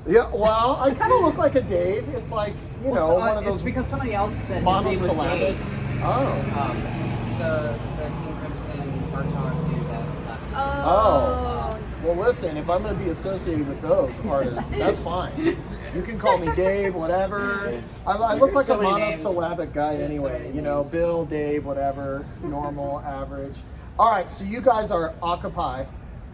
Yeah, well, I kind of look like a Dave. It's like, one of those It's because somebody else said his name was monosyllabic. Dave. Oh. The King Crimson Bartok dude that left. Oh. Well, listen, if I'm going to be associated with those artists, that's fine. You can call me Dave, whatever. I look like so a many monosyllabic guy There's so anyway. many names. Bill, Dave, whatever, normal, average. All right, so you guys are Okapi.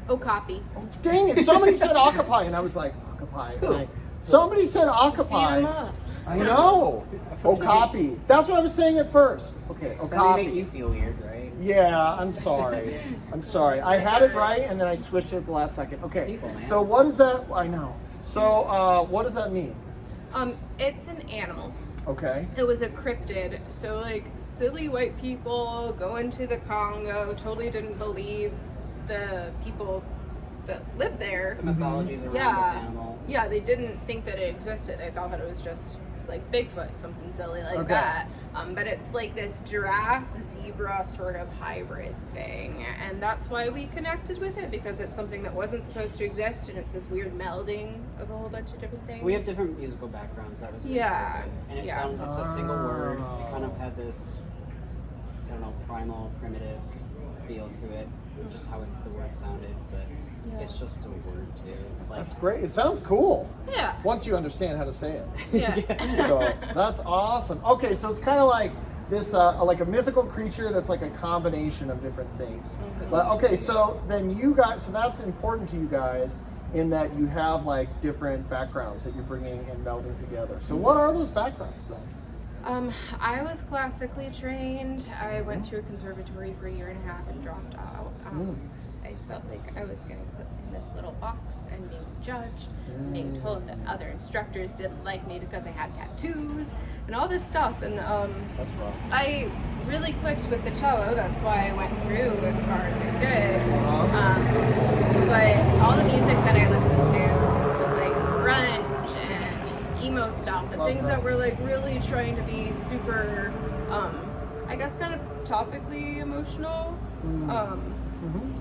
Okapi. Dang it, somebody said Okapi, and I was like, Okapi. Who? Somebody said Beat 'em Okapi. up. I know. Okapi. That's what I was saying at first. Okay, Then they Okapi. make you feel weird, right? Yeah, I'm sorry. I'm sorry. I had it right and then I switched it at the last second. Okay. People, man. So what does that? I know. So what does that mean? It's an animal. Okay. It was a cryptid. So like silly white people going to the Congo totally didn't believe the people that lived there. The mythologies around this Yeah. animal. Yeah, they didn't think that it existed. They thought that it was just like Bigfoot, something silly like Okay. that. But it's like this giraffe zebra sort of hybrid thing, and that's why we connected with it, because it's something that wasn't supposed to exist, and it's this weird melding of a whole bunch of different things. We have different musical backgrounds. That was really Yeah. cool. And Yeah. it's a single word. Oh. It kind of had this, I don't know, primal, primitive feel to it. Just how the word sounded, but Yeah. it's just a word too. Like, That's great. It sounds cool. Yeah. Once you understand how to say it. Yeah. So that's awesome. Okay, so it's kind of like this, like a mythical creature that's like a combination of different things. But okay, so then you guys, so that's important to you guys in that you have like different backgrounds that you're bringing and melding together. So what are those backgrounds then? I was classically trained. I went to a conservatory for a year and a half and dropped out. I felt like I was getting put in this little box and being judged, being told that other instructors didn't like me because I had tattoos and all this stuff. And That's rough. I really clicked with the cello. That's why I went through as far as I did. But all the music that I listened to was like grunge and emo stuff and Love things that grunge. were like really trying to be super, I guess, kind of topically emotional.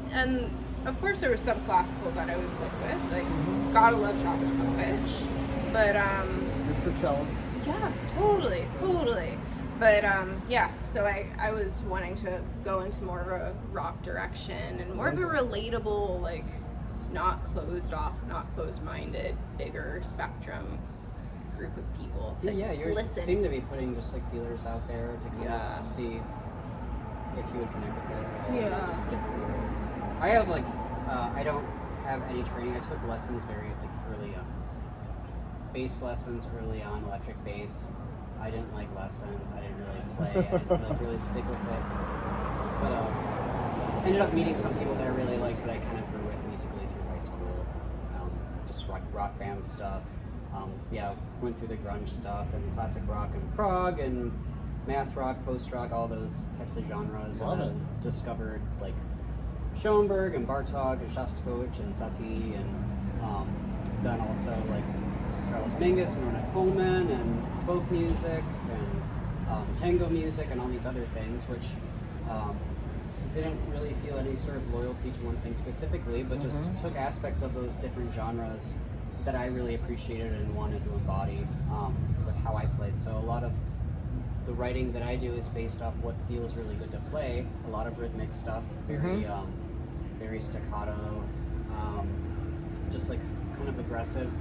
And of course, there was some classical that I would click with, like gotta love Shostakovich. But Good for cellists. yeah, totally. But yeah, so I was wanting to go into more of a rock direction and more of a relatable, like not closed off, not closed-minded, bigger spectrum group of people to yeah, you listen. seem to be putting just like feelers out there to kind Yeah. of see if you would connect with it. Yeah. Just different. I have like, I don't have any training. I took lessons very like early on. Bass lessons early on, electric bass. I didn't like lessons. I didn't really play. I didn't like really stick with it. But ended up meeting some people that I really liked that I kind of grew with musically through high school. Just rock band stuff. Yeah, went through the grunge stuff and classic rock and prog and math rock, post rock, all those types of genres. Love And then discovered like Schoenberg and Bartok and Shostakovich and Satie and then also like Charles Mingus and Ornette Coleman and folk music and tango music and all these other things, which didn't really feel any sort of loyalty to one thing specifically, but just took aspects of those different genres that I really appreciated and wanted to embody with how I played. So a lot of the writing that I do is based off what feels really good to play. A lot of rhythmic stuff, very staccato, just like kind of aggressive,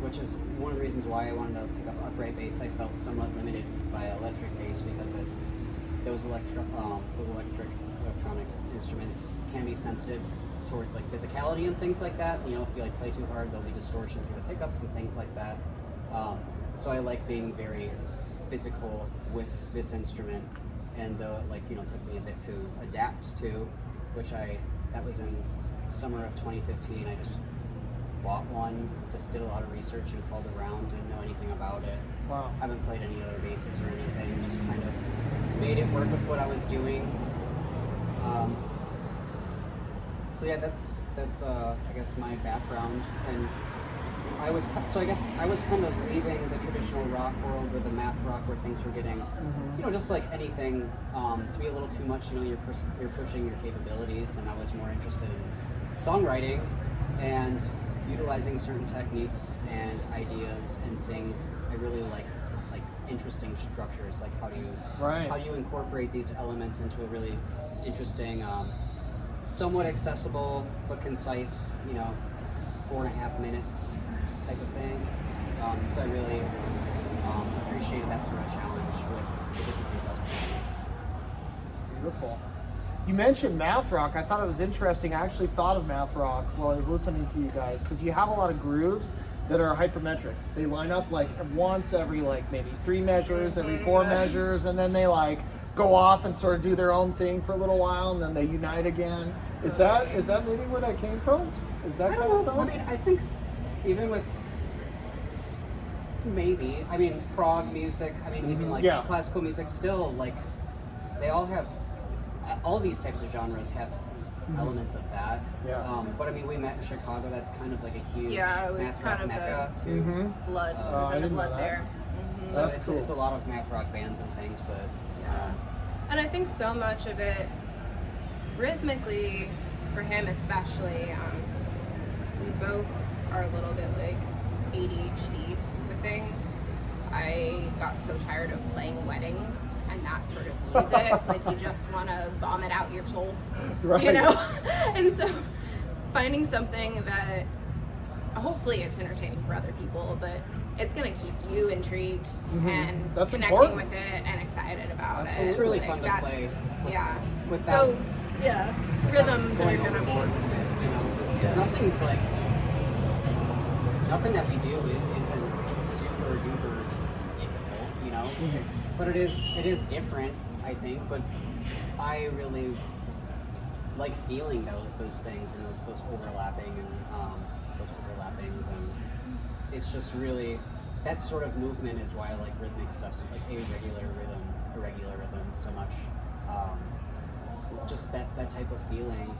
which is one of the reasons why I wanted to pick up upright bass. I felt somewhat limited by electric bass because those electronic instruments can be sensitive towards like physicality and things like that. You know, if you like play too hard, there'll be distortion through the pickups and things like that. So I like being very physical with this instrument, and though it took me a bit to adapt to, that was in summer of 2015. I just bought one, just did a lot of research and called around, didn't know anything about it. Wow. Haven't played any other basses or anything, just kind of made it work with what I was doing. So yeah, that's I guess my background, and I guess I was kind of leaving the traditional rock world or the math rock where things were getting, just like anything, to be a little too much. You're pushing your capabilities, and I was more interested in songwriting, and utilizing certain techniques and ideas and seeing, I really like interesting structures. Like how do you incorporate these elements into a really interesting, somewhat accessible but concise, 4.5 minutes type of thing. So I really appreciated that sort of challenge with the different things I was playing. It's beautiful. You mentioned math rock. I thought it was interesting. I actually thought of math rock while I was listening to you guys, because you have a lot of grooves that are hypermetric. They line up like once every maybe 3 measures, every 4 measures, and then they go off and sort of do their own thing for a little while, and then they unite again. Is that maybe where that came from? Is that kind of stuff? I mean, I think even with prog music, even classical music, still they all have, all these types of genres have elements of that. Yeah. But we met in Chicago. That's kind of like a huge it was math kind rock of mecca too. Blood. I Was in the didn't know blood that. there. So That's cool. it's a lot of math rock bands and things, but And I think so much of it, rhythmically, for him especially, we both are a little bit ADHD with things. I got so tired of playing weddings and that sort of music. You just want to vomit out your soul, Right. And so finding something that, hopefully it's entertaining for other people, but it's going to keep you intrigued and That's connecting important. with it and excited about it. it's really fun to play without So, rhythms are going going to overboard be. with it. Nothing that we do isn't super duper difficult, but it is different, I think. But I really like feeling those things and those overlapping and those overlappings, and it's just really that sort of movement is why I like rhythmic stuff, so irregular rhythm so much. Just that type of feeling,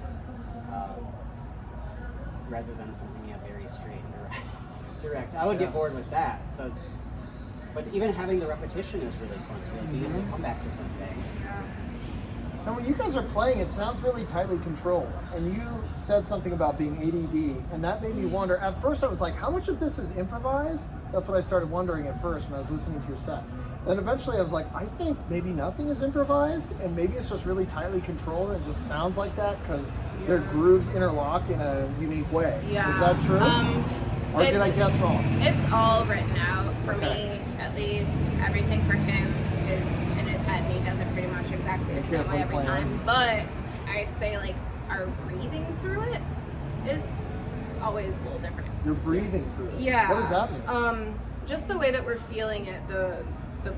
rather than something very straight and direct. I would get bored with that. So, but even having the repetition is really fun too. Being able to come back to something. Now, when you guys are playing, it sounds really tightly controlled. And you said something about being ADD, and that made me wonder. At first, I was like, how much of this is improvised? That's what I started wondering at first when I was listening to your set. Then eventually, I was like, I think maybe nothing is improvised, and maybe it's just really tightly controlled, and it just sounds like that because their grooves interlock in a unique way. Yeah. Is that true? Or did I guess wrong? It's all written out for me, at least. Everything for him is in his head, and he does it pretty much exactly the same way every time. But I'd say our breathing through it is always a little different. You're breathing through it. Yeah. What does that mean? Just the way that we're feeling it, the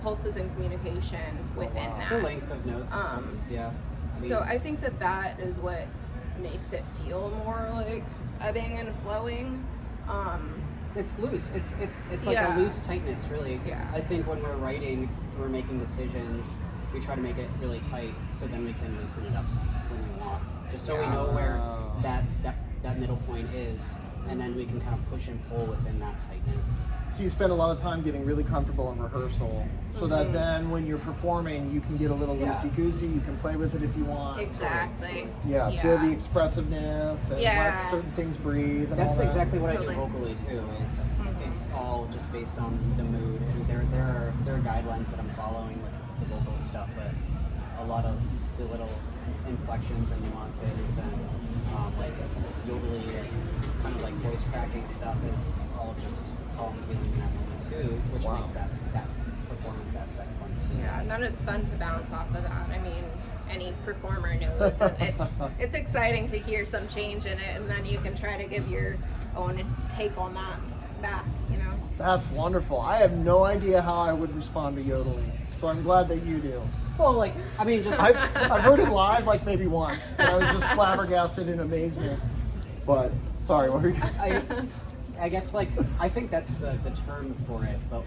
pulses in communication within that. The length of notes. So I think that is what makes it feel more like ebbing and flowing. It's loose. It's like a loose tightness, really. Yeah. I think when we're writing, we're making decisions, we try to make it really tight so then we can loosen it up when we want. Just so we know where that middle point is, and then we can kind of push and pull within that tightness. So you spend a lot of time getting really comfortable in rehearsal, so that then when you're performing, you can get a little loosey-goosey, you can play with it if you want. Exactly. Feel the expressiveness and let certain things breathe. And That's all that. exactly what I do vocally too. It's all just based on the mood, and there are guidelines that I'm following with the vocal stuff, but a lot of the little inflections and nuances and yodely and kind of voice cracking stuff is all just how I'm feeling in that moment too, which makes that performance aspect fun too. Yeah, and then it's fun to bounce off of that. I mean, any performer knows that it's exciting to hear some change in it, and then you can try to give your own take on that back, That's wonderful. I have no idea how I would respond to yodeling, so I'm glad that you do. Well, just I've heard it live maybe once, and I was just flabbergasted in amazement. But sorry, what were you saying? I guess I think that's the term for it, but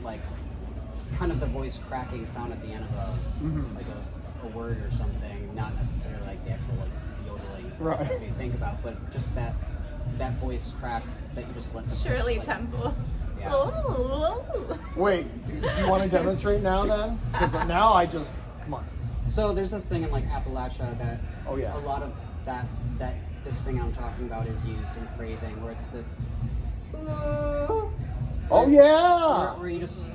kind of the voice cracking sound at the end of a word or something, not necessarily the actual yodeling that you think about, but just that voice crack that you just let the Shirley pitch, Temple. Yeah. Wait, do you want to demonstrate now then? Because now come on. So there's this thing in Appalachia that a lot of that this thing I'm talking about is used in phrasing, where it's this Ooh. Oh yeah. Where you just,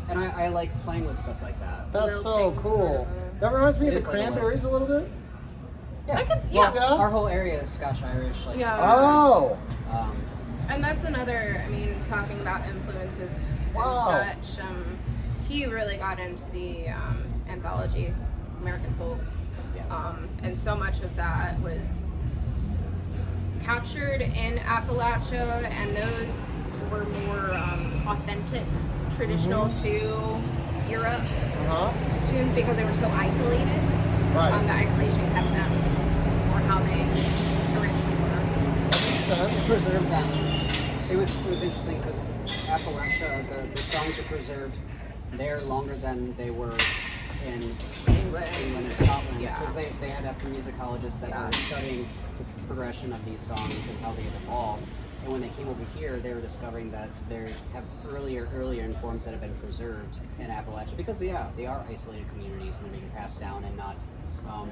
and I like playing with stuff like that. That's so Lilting, cool. sort of. That reminds me It of is the like a Cranberries a little bit. Yeah. I could, yeah. Yeah. Our whole area is Scotch-Irish. Like, Yeah. Oh. Um, And that's another, I mean, talking about influences Wow. and such, he really got into the anthology, American folk. yeah. And so much of that was captured in Appalachia, and those were more authentic, traditional to Europe tunes because they were so isolated. Right. The isolation kept them more how they originally were. Preserved them. It was interesting because Appalachia, the songs are preserved there longer than they were in England. England and Scotland, Yeah. because they had ethnomusicologists that were studying the progression of these songs and how they had evolved. And when they came over here, they were discovering that there have earlier forms that have been preserved in Appalachia because they are isolated communities and they're being passed down and not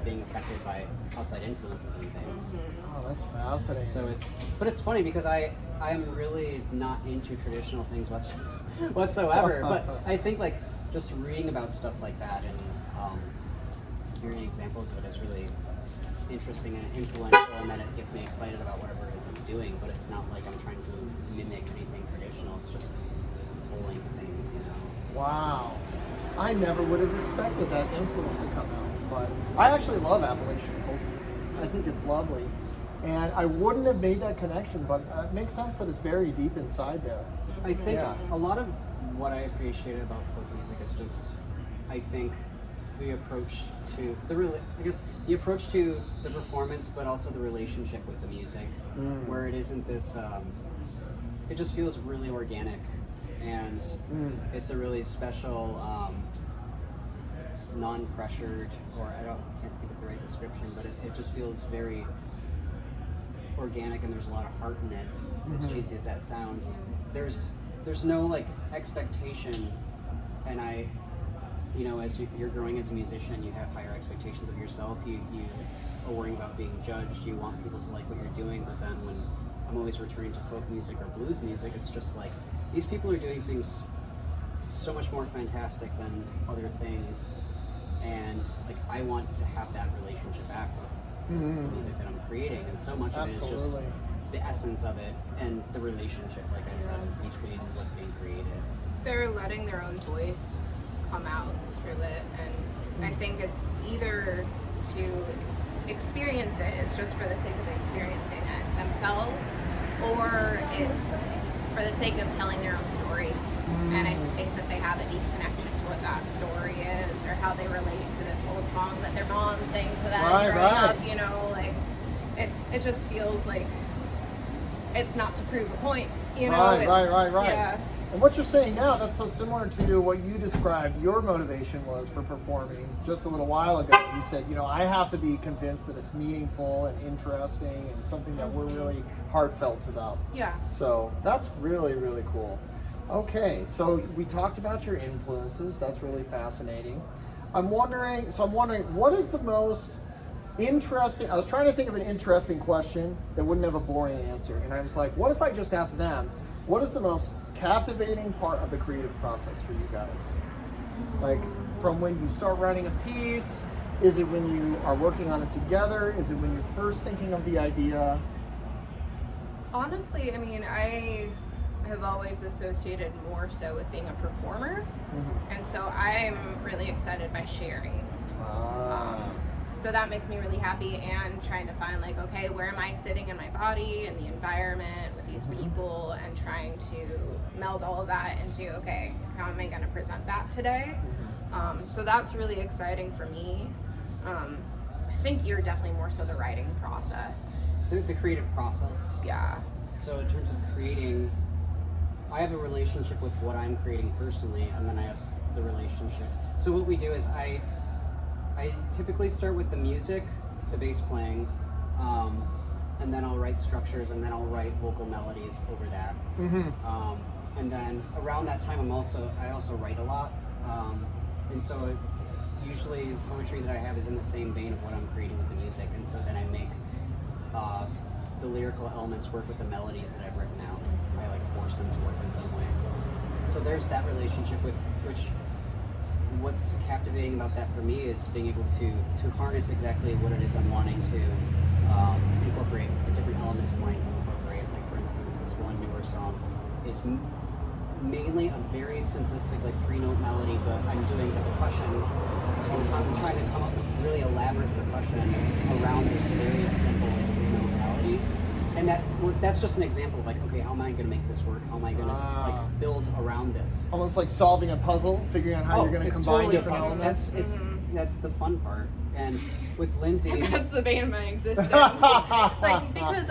being affected by outside influences and things. Oh, that's fascinating. So it's funny because I'm really not into traditional things whatsoever. But I think like just reading about stuff like that and hearing examples of it is really interesting and influential, and then it gets me excited about whatever it is I'm doing. But it's not like I'm trying to mimic anything traditional. It's just pulling things, you know. Wow. I never would have expected that influence to come out, but I actually love Appalachian folk music. I think it's lovely, and I wouldn't have made that connection, but it makes sense that it's buried deep inside there. I think Yeah. a lot of what I appreciate about folk music is just, I think, the approach to the approach to the performance, but also the relationship with the music, where it isn't this. It just feels really organic, and it's a really special, non-pressured, or can't think of the right description, but it just feels very organic, and there's a lot of heart in it. As cheesy as that sounds, there's no like expectation, and as you're growing as a musician, you have higher expectations of yourself. You are worrying about being judged. You want people to like what you're doing, but then when I'm always returning to folk music or blues music, it's just like these people are doing things so much more fantastic than other things, and like I want to have that relationship back with the music that I'm creating, and so much of it is just the essence of it and the relationship, like I said, between what's being created. They're letting their own voice come out through it, and I think it's either to experience it, it's just for the sake of experiencing it themselves, or it's for the sake of telling their own story. And I think that they have a deep connection to what that story is, or how they relate to this old song that their mom sang to them growing up, like it just feels like it's not to prove a point, Right. Yeah. And what you're saying now, that's so similar to what you described your motivation was for performing just a little while ago. You said, I have to be convinced that it's meaningful and interesting and something that we're really heartfelt about. Yeah. So that's really, really cool. Okay, so we talked about your influences. That's really fascinating. I'm wondering, what is the most interesting, I was trying to think of an interesting question that wouldn't have a boring answer. And I was like, what if I just asked them, what is the most captivating part of the creative process for you guys? Like, from when you start writing a piece, is it when you are working on it together? Is it when you're first thinking of the idea? Honestly, I mean, I have always associated more so with being a performer, and so I'm really excited by sharing. So that makes me really happy, and trying to find like, okay, where am I sitting in my body and the environment with these people, and trying to meld all of that into, okay, how am I going to present that today? So that's really exciting for me. I think you're definitely more so the writing process. The creative process. Yeah. So in terms of creating, I have a relationship with what I'm creating personally, and then I have the relationship. So what we do is I typically start with the music, the bass playing, and then I'll write structures, and then I'll write vocal melodies over that. And then around that time, I also write a lot, and so usually poetry that I have is in the same vein of what I'm creating with the music, and so then I make the lyrical elements work with the melodies that I've written out. I like encourage them to work in some way. So there's that relationship with which. What's captivating about that for me is being able to harness exactly what it is I'm wanting to incorporate, the different elements I'm wanting to incorporate. Like for instance, this one newer song is mainly a very simplistic, like 3-note melody, but I'm doing the percussion. I'm trying to come up with really elaborate percussion around this very simple, like 3-note melody. And that's just an example of like, okay, how am I going to make this work? How am I going to like build around this? Almost like solving a puzzle, figuring out how you're going to combine totally different elements. That's the fun part. And with Lindsay, that's the bane of my existence. Like because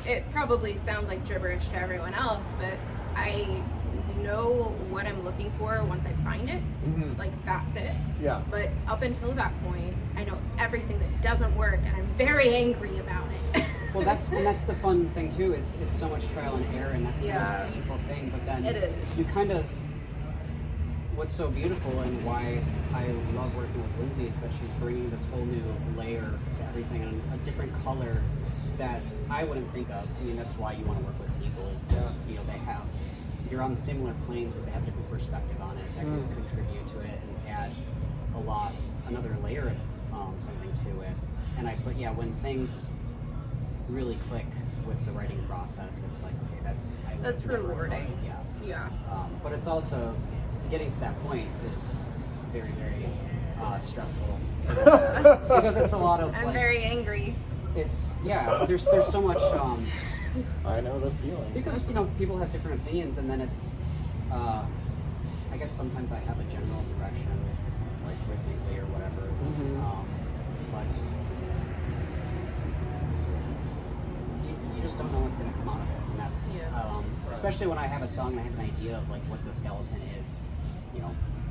it probably sounds like gibberish to everyone else, but I know what I'm looking for once I find it. Like that's it. Yeah. But up until that point, I know everything that doesn't work, and I'm very angry about it. Well, that's the fun thing too. Is it's so much trial and error, and that's the most beautiful thing. But then it is. You kind of what's so beautiful and why I love working with Lindsay is that she's bringing this whole new layer to everything and a different color that I wouldn't think of. I mean, that's why you want to work with people is that you're on similar planes, but they have different perspective on it that can contribute to it and add another layer of something to it. But when things really click with the writing process, it's like, okay, that's rewarding. Fun. Yeah. But it's also getting to that point is very, very stressful because it's a lot of. I'm very angry. It's There's so much. I know the feeling. Because people have different opinions, and then it's. I guess sometimes I have a general direction, like rhythmically or whatever. But you just don't know what's going to come out of it, and that's especially when I have a song and I have an idea of like what the skeleton is,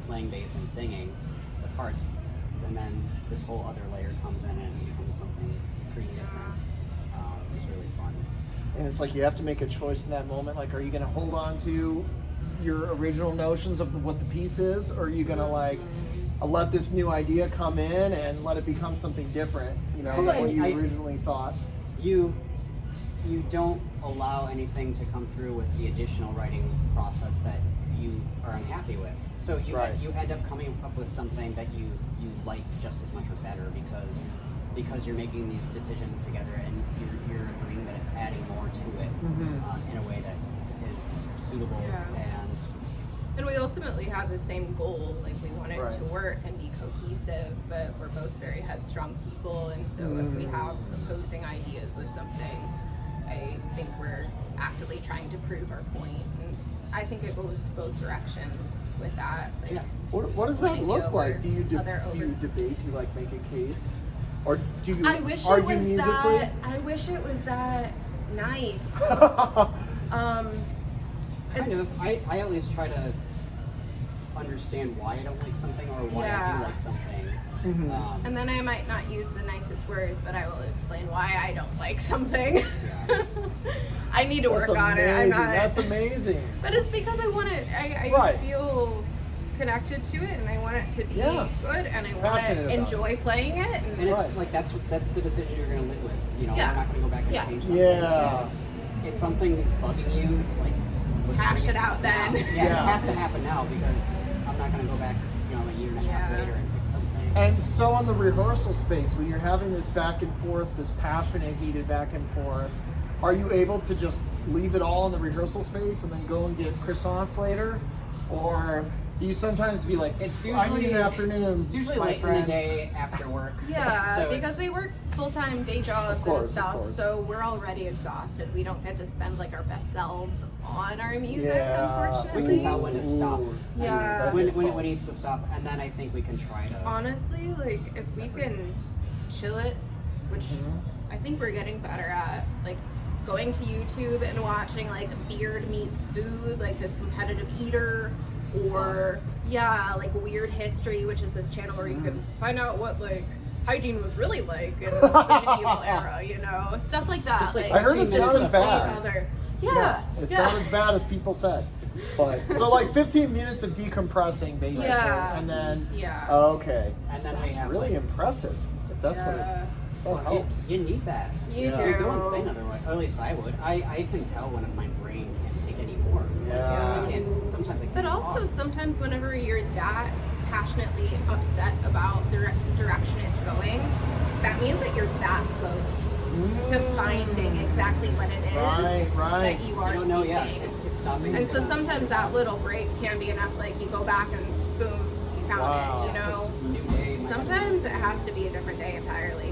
playing bass and singing the parts, and then this whole other layer comes in and it becomes something pretty different. It's really fun. And it's like you have to make a choice in that moment. Like, are you going to hold on to your original notions of what the piece is, or are you going to like let this new idea come in and let it become something different? Than what you originally thought. You don't allow anything to come through with the additional writing process that you are unhappy with. So you end up coming up with something that you like just as much or better because you're making these decisions together and you're agreeing that it's adding more to it in a way that is suitable and we ultimately have the same goal. Like we want it to work and be cohesive, but we're both very headstrong people, and so if we have opposing ideas with something, I think we're actively trying to prove our point, and I think it goes both directions with that. Like, what does that look like? Do you debate? Do you like make a case, or do you argue musically? I wish it was that nice. Kind of. I at least try to understand why I don't like something or why I do like something. And then I might not use the nicest words, but I will explain why I don't like something. I need to work on it. That's amazing. But it's because I want it. I feel connected to it, and I want it to be good, and I want to enjoy playing it. And it's like that's the decision you're going to live with. We're not going to go back and change something. It's something that's bugging you. Like, hash it out then. It has to happen now because I'm not going to go back, a year and a half later and fix something. And so on the rehearsal space, when you're having this back and forth, this passionate, heated back and forth, are you able to just leave it all in the rehearsal space and then go and get croissants later? Or do you sometimes be like, I need an afternoon? It's usually late in the day after work. So because we work full-time day jobs and stuff, so we're already exhausted. We don't get to spend like our best selves on our music, unfortunately. We can tell when to stop. When it needs to stop, and then I think we can try to. Honestly, like if we can chill it, which I think we're getting better at, like going to YouTube and watching like Beard Meets Food, like this competitive eater. Or like Weird History, which is this channel where you can find out what like hygiene was really like in the medieval era, stuff like that. Just, I heard it's not as bad. It's not as bad as people said. But so like 15 minutes of decompressing basically, and then okay, and then we have really impressive. If that's what it helps. You need that. You do. You go insane otherwise. Or at least I would. I can tell when my brain can't take any also sometimes whenever you're that passionately upset about the direction it's going, that means that you're that close to finding exactly what it is Right. that you are You don't know yet seeking. if stopping. And so sometimes that little break can be enough, like you go back and boom, you found it, you know? New day. Sometimes it has to be a different day entirely.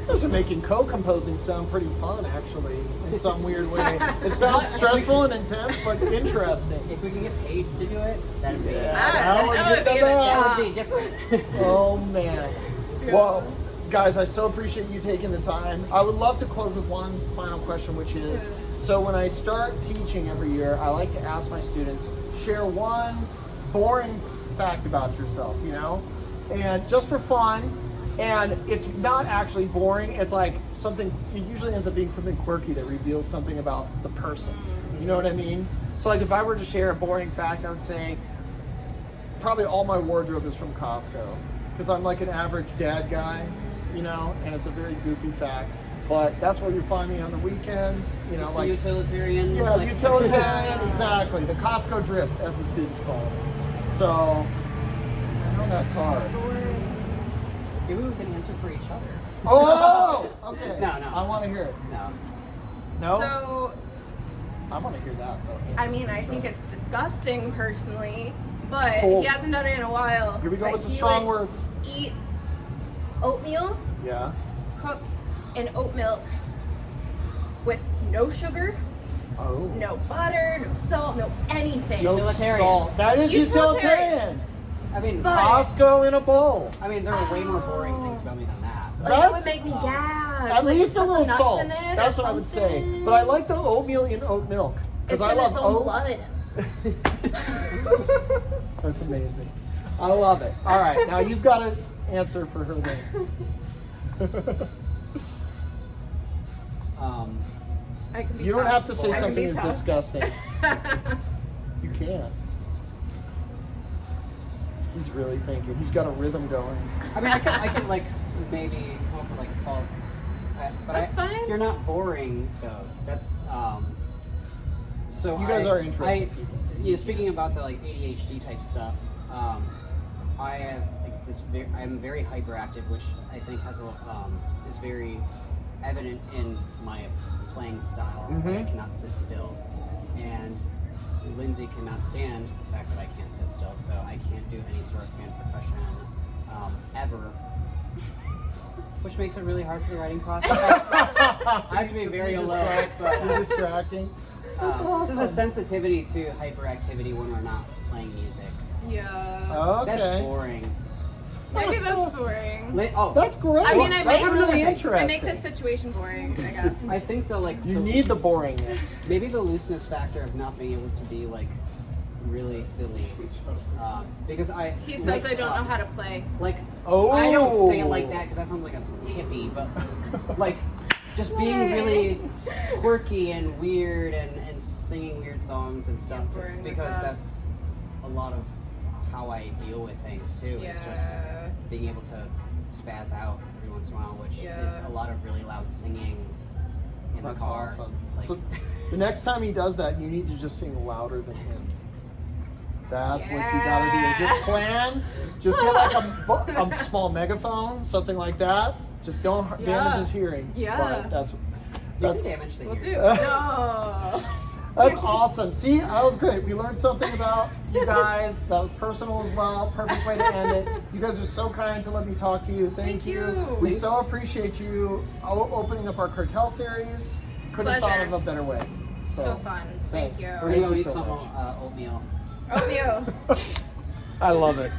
You guys are making co-composing sound pretty fun, actually, in some weird way. It sounds stressful and intense, but interesting. If we can get paid to do it, that'd be That would that would be be the the best. that would be different. Oh man. Well, guys, I so appreciate you taking the time. I would love to close with one final question, which is, so when I start teaching every year, I like to ask my students, share one boring fact about yourself, you know? And just for fun, and it's not actually boring, it's like something, it usually ends up being something quirky that reveals something about the person. You know what I mean? So like if I were to share a boring fact, I would say probably all my wardrobe is from Costco, because I'm like an average dad guy, you know, and it's a very goofy fact. But that's where you find me on the weekends, you know, Just like a utilitarian. yeah, like- utilitarian, exactly. The Costco drip, as the students call it. So I know that's hard. Maybe we can answer for each other. Oh, okay. No. I want to hear it. No. No, So, I want to hear that though. I mean, I think it's disgusting personally, but Cool. he hasn't done it in a while. Here we go But with the he strong would words. Eat oatmeal Yeah. cooked in oat milk with no sugar, Oh. no butter, no salt, no anything. No Utilitarian. salt. That is Utilitarian. utilitarian. I mean, But- Costco in a bowl. I mean, there are way more boring things about me than that. Like, That's- it would make me gag. At Like, least a put some little nuts salt. in it or That's what I would say. something. But I like the oatmeal in oat milk because It's I in love its own oats. blood. That's amazing. I love it. All right, now you've got an answer for her then. I can be You don't tough. have to say I can something be as tough. disgusting. You can't. He's really thinking. He's got a rhythm going. I mean, I could like maybe come up with like faults, but That's fine. You're not boring though. That's So You guys are interesting people. You know, speaking about the like ADHD type stuff, I have like this. I'm very hyperactive, which I think has is very evident in my playing style. Like, I cannot sit still, and Lindsay cannot stand the fact that I can't sit still, so I can't do any sort of hand percussion ever, which makes it really hard for the writing process. I have to be very alert, but You're distracting. That's awesome. there's a sensitivity to hyperactivity when we're not playing music. Yeah. Okay. That's boring. Maybe that's boring. That's great. I mean, I That's make, really I interesting. make the situation boring, I guess. I think the like You the, need the boringness. maybe the looseness factor of not being able to be like really silly, because He says I don't know how to play. like Oh. I don't say it like that because that sounds like a hippie, but like just being really quirky and weird and singing weird songs and stuff Yeah, boring with because that. that's a lot of how I deal with things too. It's just being able to spaz out every once in a while, which is a lot of really loud singing in That's the car. awesome. Like, So the next time he does that, you need to just sing louder than him. That's what you gotta do. Just plan. Just get like a small megaphone, something like that. Just don't damage his hearing. Yeah. But you that's can damage the We'll do. hearing. No. That's awesome. See, that was great. We learned something about you guys. That was personal as well. Perfect way to end it. You guys are so kind to let me talk to you. Thank you. We so appreciate you opening up our cartel series. Couldn't have thought of a better way. So fun. Thanks. Thank you. We're gonna Thank go you eat so some much. oatmeal. Oatmeal. I love it.